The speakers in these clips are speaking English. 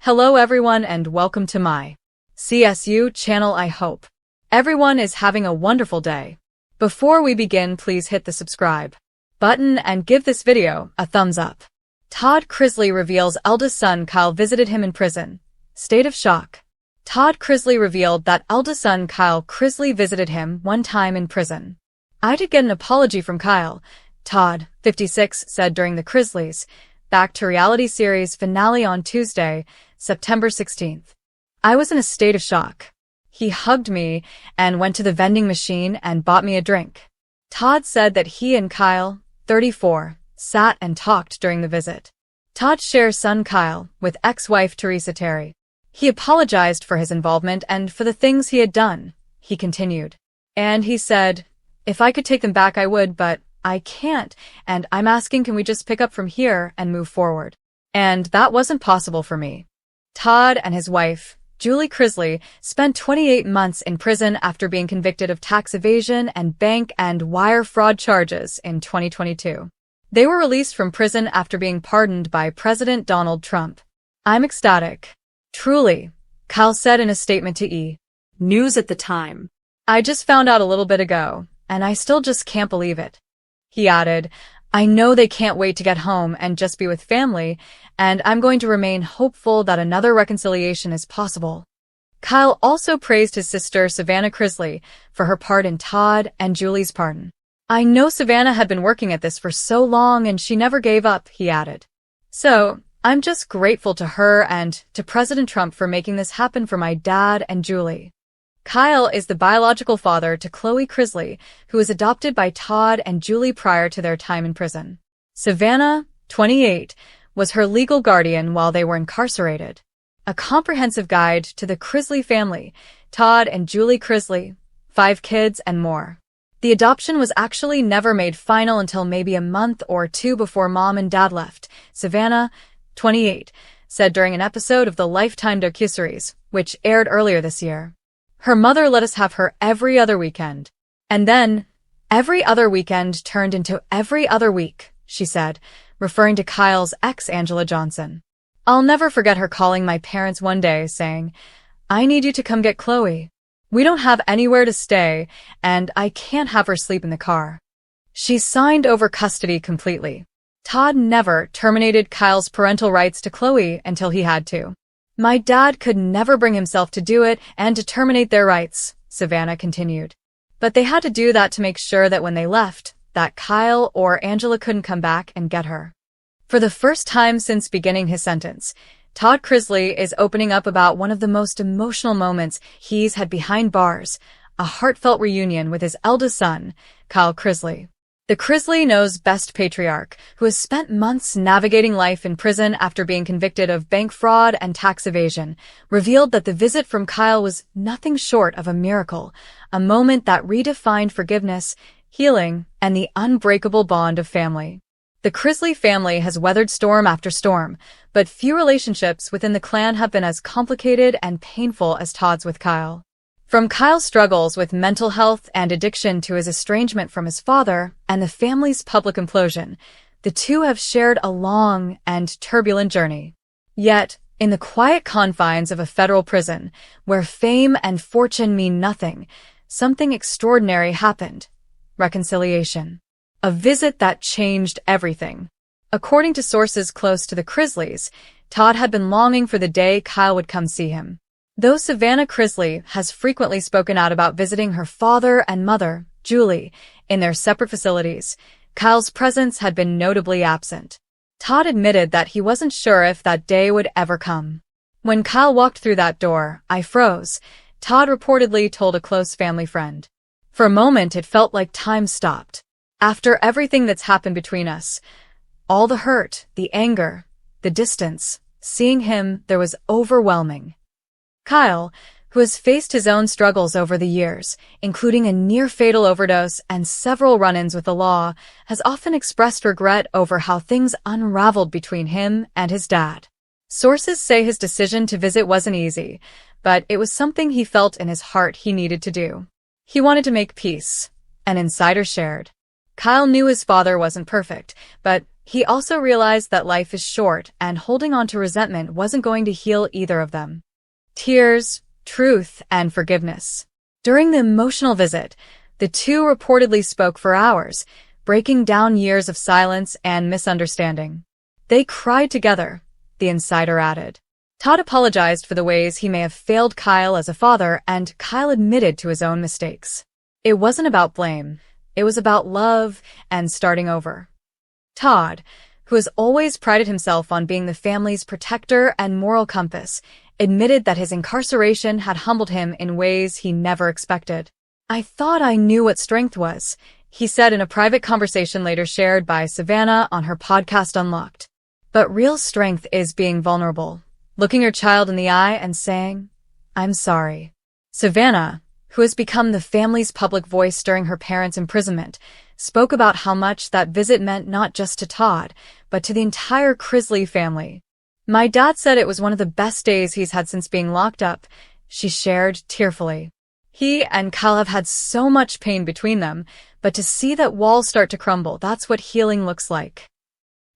Hello everyone and welcome to my CSU channel. I hope everyone is having a wonderful day. Before we begin, please hit the subscribe button and give this video a thumbs up. Todd Chrisley reveals eldest son Kyle visited him in prison. State of shock. Todd Chrisley revealed that eldest son Kyle Chrisley visited him one time in prison. "I did get an apology from Kyle," Todd, 56, said during the Chrisleys' Back to Reality series finale on Tuesday, September 16th. "I was in a state of shock. He hugged me and went to the vending machine and bought me a drink." Todd said that he and Kyle, 34, sat and talked during the visit. Todd shares son Kyle with ex-wife Teresa Terry. "He apologized for his involvement and for the things he had done," he continued. "And he said, if I could take them back I would, but I can't, and I'm asking, can we just pick up from here and move forward? And that wasn't possible for me." Todd and his wife, Julie Chrisley, spent 28 months in prison after being convicted of tax evasion and bank and wire fraud charges in 2022. They were released from prison after being pardoned by President Donald Trump. "I'm ecstatic. Truly," Kyle said in a statement to E! News at the time. "I just found out a little bit ago, and I still just can't believe it." He added, "I know they can't wait to get home and just be with family, and I'm going to remain hopeful that another reconciliation is possible." Kyle also praised his sister Savannah Chrisley for her part in Todd and Julie's pardon. "I know Savannah had been working at this for so long and she never gave up," he added. "So, I'm just grateful to her and to President Trump for making this happen for my dad and Julie." Kyle is the biological father to Chloe Chrisley, who was adopted by Todd and Julie prior to their time in prison. Savannah, 28, was her legal guardian while they were incarcerated. A comprehensive guide to the Chrisley family, Todd and Julie Chrisley, 5 kids and more. The adoption was actually never made final until maybe a month or two before mom and dad left, Savannah, 28, said during an episode of the Lifetime docuseries, which aired earlier this year. "Her mother let us have her every other weekend. And then, every other weekend turned into every other week," she said, referring to Kyle's ex Angela Johnson. "I'll never forget her calling my parents one day saying, 'I need you to come get Chloe. We don't have anywhere to stay, and I can't have her sleep in the car.' She signed over custody completely." Todd never terminated Kyle's parental rights to Chloe until he had to. "My dad could never bring himself to do it and to terminate their rights," Savannah continued. "But they had to do that to make sure that when they left, that Kyle or Angela couldn't come back and get her." For the first time since beginning his sentence, Todd Chrisley is opening up about one of the most emotional moments he's had behind bars, a heartfelt reunion with his eldest son, Kyle Chrisley. The Chrisley knows best patriarch, who has spent months navigating life in prison after being convicted of bank fraud and tax evasion, revealed that the visit from Kyle was nothing short of a miracle, a moment that redefined forgiveness, healing, and the unbreakable bond of family. The Chrisley family has weathered storm after storm, but few relationships within the clan have been as complicated and painful as Todd's with Kyle. From Kyle's struggles with mental health and addiction to his estrangement from his father and the family's public implosion, the two have shared a long and turbulent journey. Yet, in the quiet confines of a federal prison, where fame and fortune mean nothing, something extraordinary happened. Reconciliation. A visit that changed everything. According to sources close to the Chrisleys, Todd had been longing for the day Kyle would come see him. Though Savannah Chrisley has frequently spoken out about visiting her father and mother, Julie, in their separate facilities, Kyle's presence had been notably absent. Todd admitted that he wasn't sure if that day would ever come. "When Kyle walked through that door, I froze," Todd reportedly told a close family friend. "For a moment it felt like time stopped. After everything that's happened between us, all the hurt, the anger, the distance, seeing him there was overwhelming." Kyle, who has faced his own struggles over the years, including a near-fatal overdose and several run-ins with the law, has often expressed regret over how things unraveled between him and his dad. Sources say his decision to visit wasn't easy, but it was something he felt in his heart he needed to do. He wanted to make peace, an insider shared. Kyle knew his father wasn't perfect, but He also realized that life is short and holding on to resentment wasn't going to heal either of them. Tears, truth, and forgiveness. During the emotional visit, the two reportedly spoke for hours, breaking down years of silence and misunderstanding. They cried together, the insider added. Todd apologized for the ways he may have failed Kyle as a father, and Kyle admitted to his own mistakes. It wasn't about blame. It was about love and starting over. Todd, who has always prided himself on being the family's protector and moral compass, admitted that his incarceration had humbled him in ways he never expected. "I thought I knew what strength was," he said in a private conversation later shared by Savannah on her podcast Unlocked. But real strength is being vulnerable, looking your child in the eye and saying, "I'm sorry." Savannah, who has become the family's public voice during her parents' imprisonment, spoke about how much that visit meant not just to Todd, but to the entire Chrisley family. "My dad said it was one of the best days he's had since being locked up," she shared tearfully. He and Kyle have had so much pain between them, but to see that walls start to crumble, that's what healing looks like.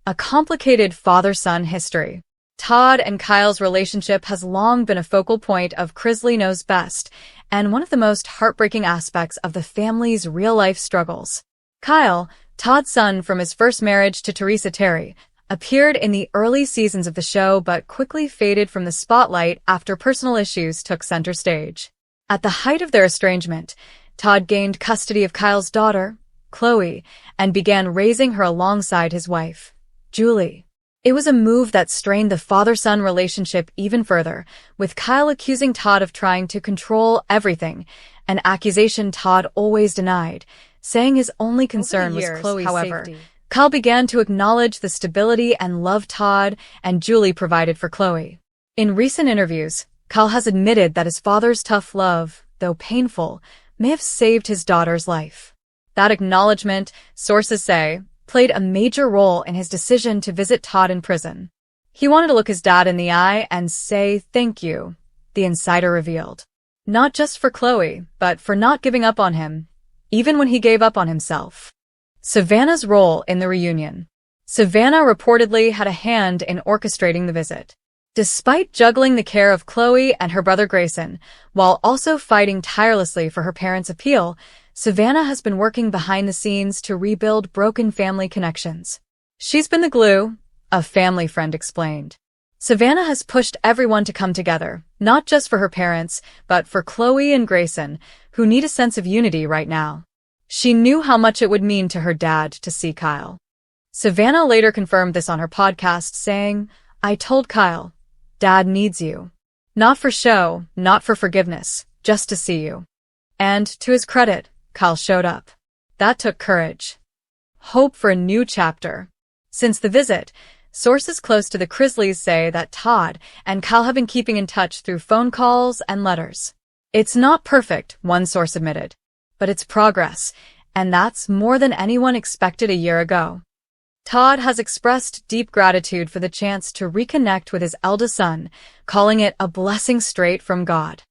A complicated father-son history. Todd and Kyle's relationship has long been a focal point of Chrisley Knows Best, and one of the most heartbreaking aspects of the family's real-life struggles. Kyle, Todd's son from his first marriage to Teresa Terry, appeared in the early seasons of the show but quickly faded from the spotlight after personal issues took center stage. At the height of their estrangement, Todd gained custody of Kyle's daughter, Chloe, and began raising her alongside his wife, Julie. It was a move that strained the father-son relationship even further, with Kyle accusing Todd of trying to control everything, an accusation Todd always denied, saying his only concern was Chloe's safety. Kyle began to acknowledge the stability and love Todd and Julie provided for Chloe. In recent interviews, Kyle has admitted that his father's tough love, though painful, may have saved his daughter's life. That acknowledgement, sources say, played a major role in his decision to visit Todd in prison. He wanted to look his dad in the eye and say thank you, the insider revealed. Not just for Chloe, but for not giving up on him, even when he gave up on himself. Savannah's role in the reunion. Savannah reportedly had a hand in orchestrating the visit. Despite juggling the care of Chloe and her brother Grayson, while also fighting tirelessly for her parents' appeal, Savannah has been working behind the scenes to rebuild broken family connections. "She's been the glue," a family friend explained. Savannah has pushed everyone to come together, not just for her parents, but for Chloe and Grayson, who need a sense of unity right now. She knew how much it would mean to her dad to see Kyle. Savannah later confirmed this on her podcast, saying, "I told Kyle, Dad needs you. Not for show, not for forgiveness, just to see you." And, to his credit, Kyle showed up. That took courage. Hope for a new chapter. Since the visit, sources close to the Chrisleys say that Todd and Kyle have been keeping in touch through phone calls and letters. "It's not perfect," one source admitted, "but it's progress, and that's more than anyone expected a year ago." Todd has expressed deep gratitude for the chance to reconnect with his eldest son, calling it a blessing straight from God.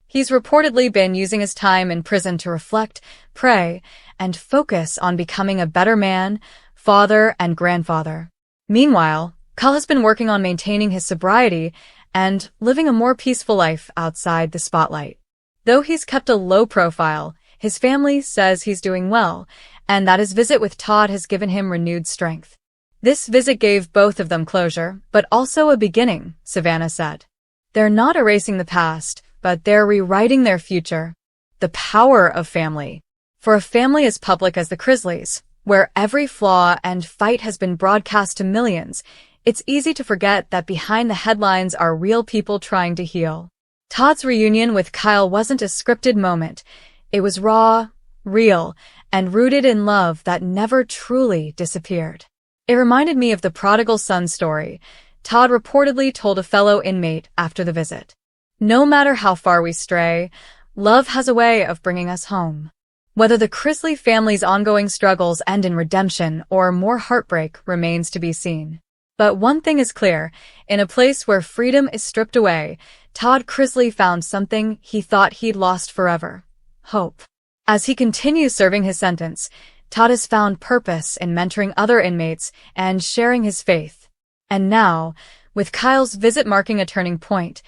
He's reportedly been using his time in prison to reflect, pray, and focus on becoming a better man, father, and grandfather. Meanwhile, Kyle has been working on maintaining his sobriety and living a more peaceful life outside the spotlight. Though he's kept a low profile, his family says he's doing well, and that his visit with Todd has given him renewed strength. "This visit gave both of them closure, but also a beginning," Savannah said. "They're not erasing the past, but they're rewriting their future." The power of family. For a family as public as the Chrisleys, where every flaw and fight has been broadcast to millions, it's easy to forget that behind the headlines are real people trying to heal. Todd's reunion with Kyle wasn't a scripted moment. It was raw, real, and rooted in love that never truly disappeared. It reminded me of the prodigal son story, Todd reportedly told a fellow inmate after the visit. "No matter how far we stray, love has a way of bringing us home." Whether the Chrisley family's ongoing struggles end in redemption or more heartbreak remains to be seen. But one thing is clear, in a place where freedom is stripped away, Todd Chrisley found something he thought he'd lost forever: hope. As he continues serving his sentence, Todd has found purpose in mentoring other inmates and sharing his faith. And now, with Kyle's visit marking a turning point,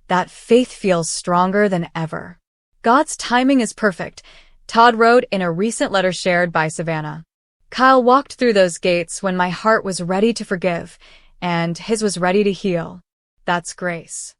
that faith feels stronger than ever. God's timing is perfect, Todd wrote in a recent letter shared by Savannah. Kyle walked through those gates when my heart was ready to forgive, and his was ready to heal. That's grace.